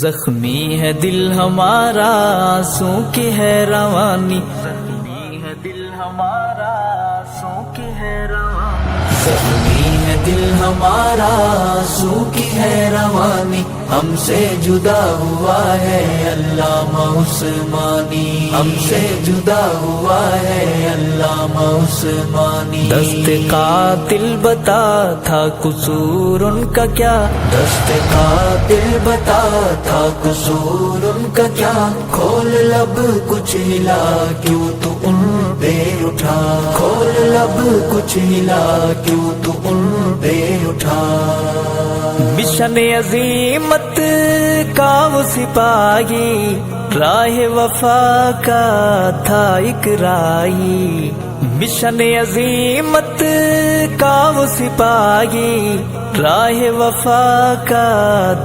زخمی ہے دل ہمارا آنسوں کی ہے روانی، زخمی ہے دل ہمارا آنسوں کی ہے روانی، زخمی ہے دل ہمارا آنسوں کی ہے روانی، ہم سے جدا ہوا ہے علامہ عثمانی، ہم سے جدا ہوا ہے علامہ عثمانی۔ دست قاتل بتا تھا قصور ان کا کیا، دست قاتل بتا تھا قصور ان کا کیا، کھول لب کچھ ہلا کیوں تو ان پہ اٹھا، کھول لب کچھ ہلا کیوں تو ان پہ اٹھا۔ مشن عظیمت کا وہ سپاہی، راہ وفا کا تھا ایک راہی، مشن عظیمت کا وہ سپاہی، راہ وفا کا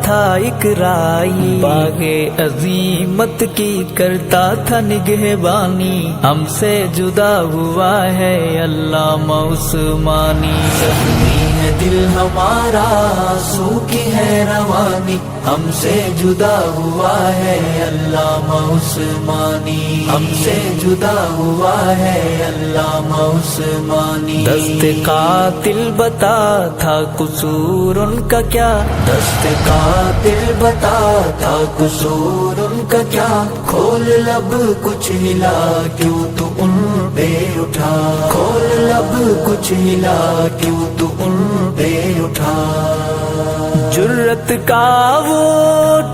تھا ایک راہی، باغ عظیمت کی کرتا تھا نگہبانی، ہم سے جدا ہوا ہے علامہ عثمانی۔ زخمی ہے دل ہمارا آنسوں کی ہے روانی، ہم سے جدا ہوا ہے علامہ عثمانی، ہم سے جدا ہوا ہے علامہ عثمانی۔ دست قاتل بتا تھا قصور ان کا کیا، دست قاتل بتا تھا قصور ان کا کیا، کھول لب کچھ ہلا کیوں تو ان پہ اٹھا، کھول لب کچھ ہلا کیوں تو ان پہ اٹھا۔ جرت کا وہ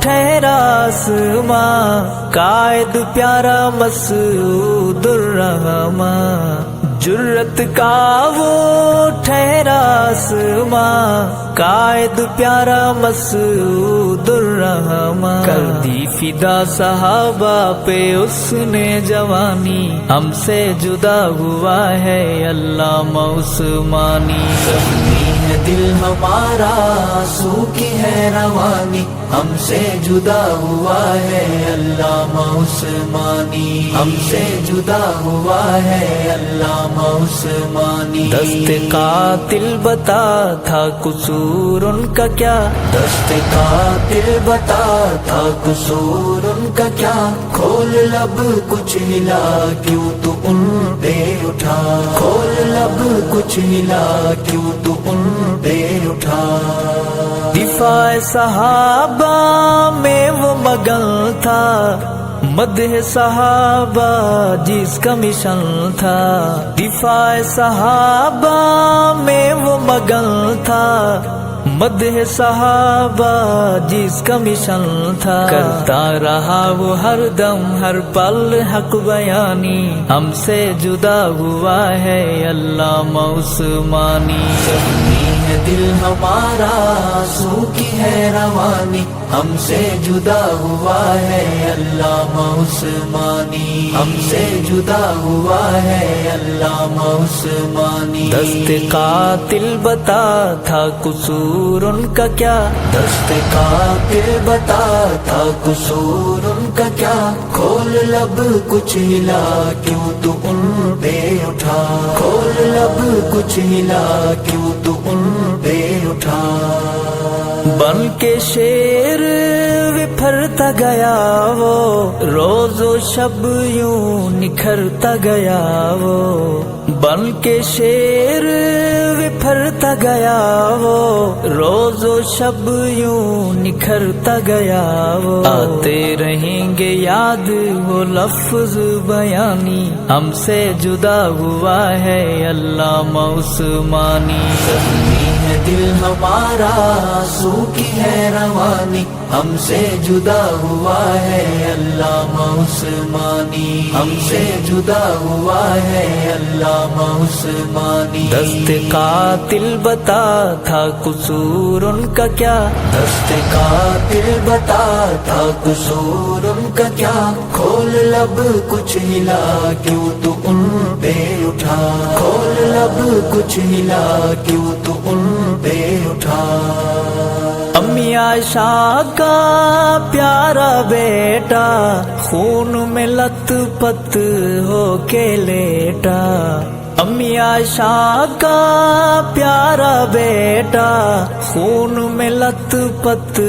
ٹھہرا آسماں، قائد پیارا مسعود الرحمن، جرت کا وہ ٹھہرا آسماں، قائد پیارا مسعود الرحمن، کر دی فدا صحابہ پہ اس نے جوانی، ہم سے جدا ہوا ہے علامہ عثمانی۔ زخمی ہے دل ہمارا آنسوں کی ہے روانی، ہم سے جدا ہوا ہے علامہ عثمانی، ہم سے جدا ہوا ہے علامہ عثمانی۔ دست قاتل بتا تھا قصور ان کا کیا، دست قاتل بتا تھا قصور ان کا کیا، کھول لب کچھ ہلا کیوں تو ان پہ اٹھا، کھول لب کچھ ہلا کیوں تو ان پہ اٹھا۔ دفاع صحابہ میں وہ مگن تھا، مدح صحابہ جس کا مشن تھا، دفاع صحابہ میں وہ مگن تھا، مدح صحابہ جس کا مشن تھا، کرتا رہا وہ ہر دم ہر پل حق بیانی، ہم سے جدا ہوا ہے علامہ عثمانی۔ زخمی ہے دل ہمارا آنسوں کی ہے روانی، ہم سے جدا ہوا ہے علامہ عثمانی، ہم سے جدا ہوا ہے علامہ عثمانی۔ دست قاتل بتا تھا قصور ان کا کیا، دست قاتل بتا تھا قصور ان کا کیا، کھول لب کچھ ہلا کیوں تو ان پہ اٹھا، کھول لب کچھ ہلا کیوں تو ان پہ اٹھا۔ بن کے شیر بپھرتا گیا وہ، روز و شب یوں نکھرتا گیا وہ، بن کے شیر بپھرتا گیا وہ، روز و شب یوں نکھرتا گیا وہ، آتے رہیں گے یاد وہ لفظ بیانی، ہم سے جدا ہوا ہے علامہ عثمانی۔ زخمی ہے دل ہمارا آنسوں کی ہے روانی، ہم سے جدا ہوا ہے علامہ عثمانی، ہم سے جدا ہوا ہے علامہ عثمانی۔ دست قاتل بتا تھا قصور ان کا کیا، دست قاتل بتا تھا قصور ان کا کیا، کھول لب کچھ ہلا کیوں تو ان پہ اٹھا، کھول لب کچھ ہلا کیوں تو ان پہ اٹھا۔ امی عائشہ کا پیارا بیٹا خون میں لت پت ہو کے لیٹا، امی عائشہ کا پیارا بیٹا خون میں لت پت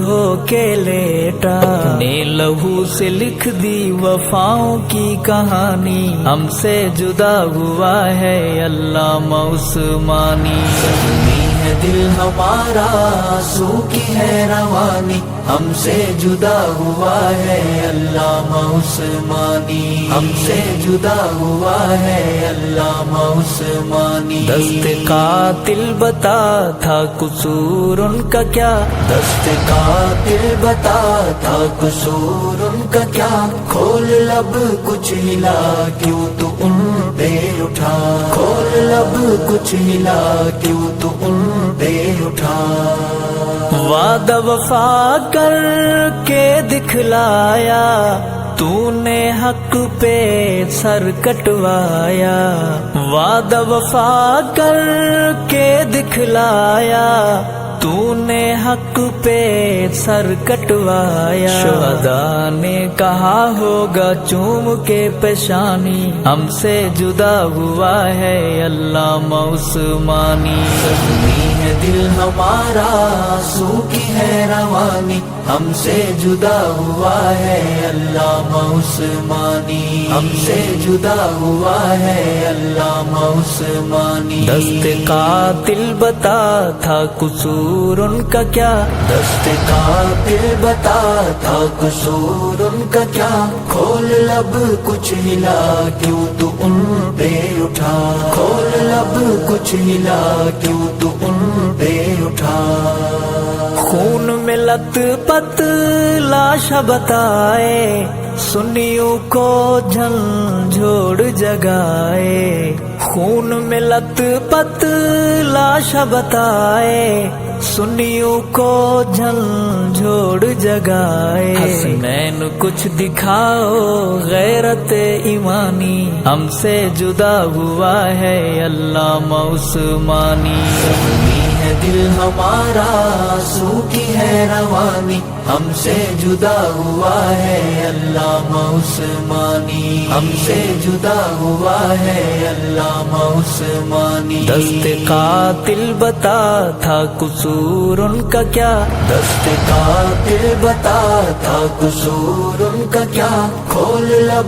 ہو کے لیٹا، اپنے لہو سے لکھ دی وفاؤں کی کہانی، ہم سے جدا ہوا ہے علامہ عثمانی۔ زخمی ہے دل ہمارا آنسو کی ہے روانی، ہم سے جدا ہوا ہے علامہ عثمانی، ہم سے جدا ہوا ہے علامہ عثمانی۔ دست قاتل بتا تھا قصور ان کا کیا، دست قاتل بتا تھا قصور ان کا کیا، کھول لب کچھ ہلا کیوں تو ان پہ اٹھا، کھول لب کچھ ہلا کیوں تو ان پہ اٹھا۔ وعدہ وفا کر کے دکھلایا تو نے حق پہ سر کٹوایا، وعدہ وفا کر کے دکھلایا تو نے حق پہ سر کٹوایا۔ شہداء نے کہا ہوگا چوم کے پیشانی، ہم سے جدا ہوا ہے علامہ عثمانی۔ زخمی ہے دل ہمارا آنسو کی ہے روانی، ہم سے جدا ہوا ہے علامہ عثمانی، ہم سے جدا ہوا ہے علامہ عثمانی۔ دست قاتل بتا تھا قصور ان کا کیا، دست قاتل بتا تھا قصور ان کا کیا، کھول لب کچھ ہلا کیوں تو ان پہ اٹھا، کھول لب کچھ ہلا کیوں تو ان پہ اٹھا۔ خون میں لت پت لاش بتائے، سنیوں کو جھنجھوڑ جگائے، خون میں لت پت لاش بتائے، سنیوں کو جھنجھوڑ جگائے۔ حسنین کچھ دکھاؤ غیرت ایمانی، ہم سے جدا ہوا ہے علامہ عثمانی۔ زخمی ہے دل ہمارا آنسو کی ہے روانی، ہم سے جدا ہوا ہے علامہ عثمانی، ہم سے جدا ہوا ہے علامہ عثمانی۔ دست قاتل بتا تھا قصور ان کا کیا، دست قاتل بتا تھا قصور ان کا کیا، کھول لب